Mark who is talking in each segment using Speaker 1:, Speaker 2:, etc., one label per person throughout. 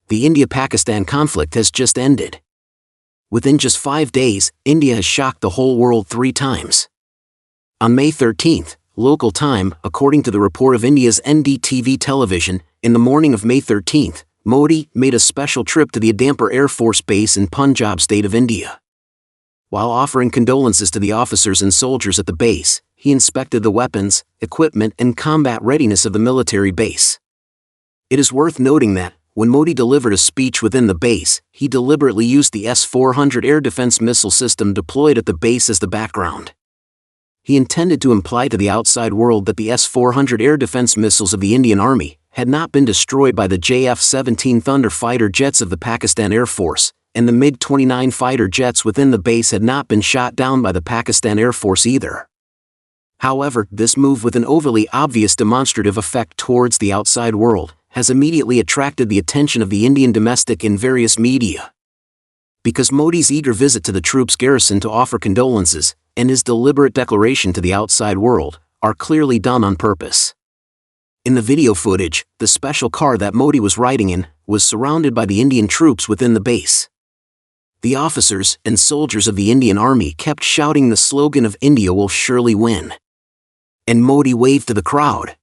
Speaker 1: The India-Pakistan conflict has just ended. Within just 5 days, India has shocked the whole world 3 times. On May 13, local time, according to the report of India's NDTV television, in the morning of May 13, Modi made a special trip to the Udampur Air Force Base in Punjab state of India. While offering condolences to the officers and soldiers at the base, he inspected the weapons, equipment and combat readiness of the military base. It is worth noting that, when Modi delivered a speech within the base, he deliberately used the S-400 air defense missile system deployed at the base as the background. He intended to imply to the outside world that the S-400 air defense missiles of the Indian Army had not been destroyed by the JF-17 Thunder fighter jets of the Pakistan Air Force, and the MiG-29 fighter jets within the base had not been shot down by the Pakistan Air Force either. However, this move with an overly obvious demonstrative effect towards the outside world has immediately attracted the attention of the Indian domestic in various media. Because Modi's eager visit to the troops' garrison to offer condolences, and his deliberate declaration to the outside world, are clearly done on purpose. In the video footage, the special car that Modi was riding in was surrounded by the Indian troops within the base. The officers and soldiers of the Indian Army kept shouting the slogan of "India will surely win." And Modi waved to the crowd.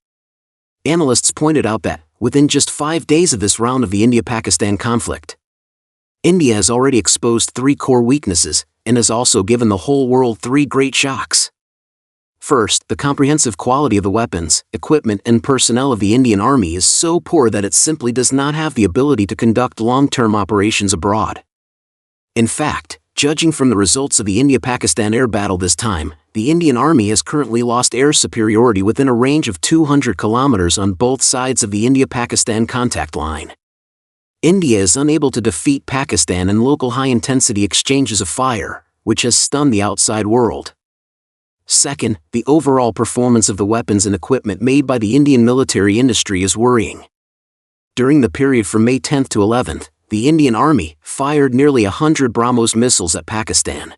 Speaker 1: Analysts pointed out that, within just 5 days of this round of the India-Pakistan conflict, India has already exposed 3 core weaknesses, and has also given the whole world 3 great shocks. First, the comprehensive quality of the weapons, equipment and personnel of the Indian Army is so poor that it simply does not have the ability to conduct long-term operations abroad. In fact, judging from the results of the India-Pakistan air battle this time, the Indian Army has currently lost air superiority within a range of 200 kilometers on both sides of the India-Pakistan contact line. India is unable to defeat Pakistan in local high-intensity exchanges of fire, which has stunned the outside world. Second, the overall performance of the weapons and equipment made by the Indian military industry is worrying. During the period from May 10 to 11, the Indian Army fired nearly 100 BrahMos missiles at Pakistan.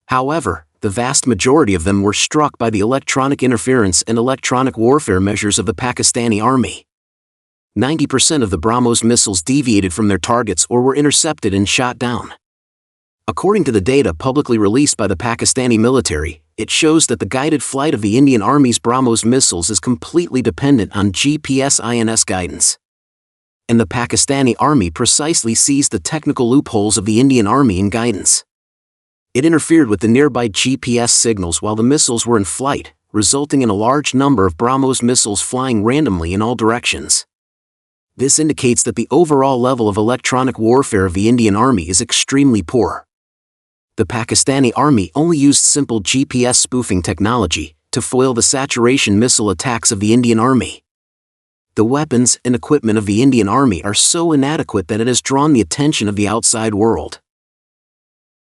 Speaker 1: However, the vast majority of them were struck by the electronic interference and electronic warfare measures of the Pakistani Army. 90% of the BrahMos missiles deviated from their targets or were intercepted and shot down. According to the data publicly released by the Pakistani military, it shows that the guided flight of the Indian Army's BrahMos missiles is completely dependent on GPS-INS guidance. And the Pakistani Army precisely seized the technical loopholes of the Indian Army in guidance. It interfered with the nearby GPS signals while the missiles were in flight, resulting in a large number of BrahMos missiles flying randomly in all directions. This indicates that the overall level of electronic warfare of the Indian Army is extremely poor. The Pakistani Army only used simple GPS spoofing technology to foil the saturation missile attacks of the Indian Army. The weapons and equipment of the Indian Army are so inadequate that it has drawn the attention of the outside world.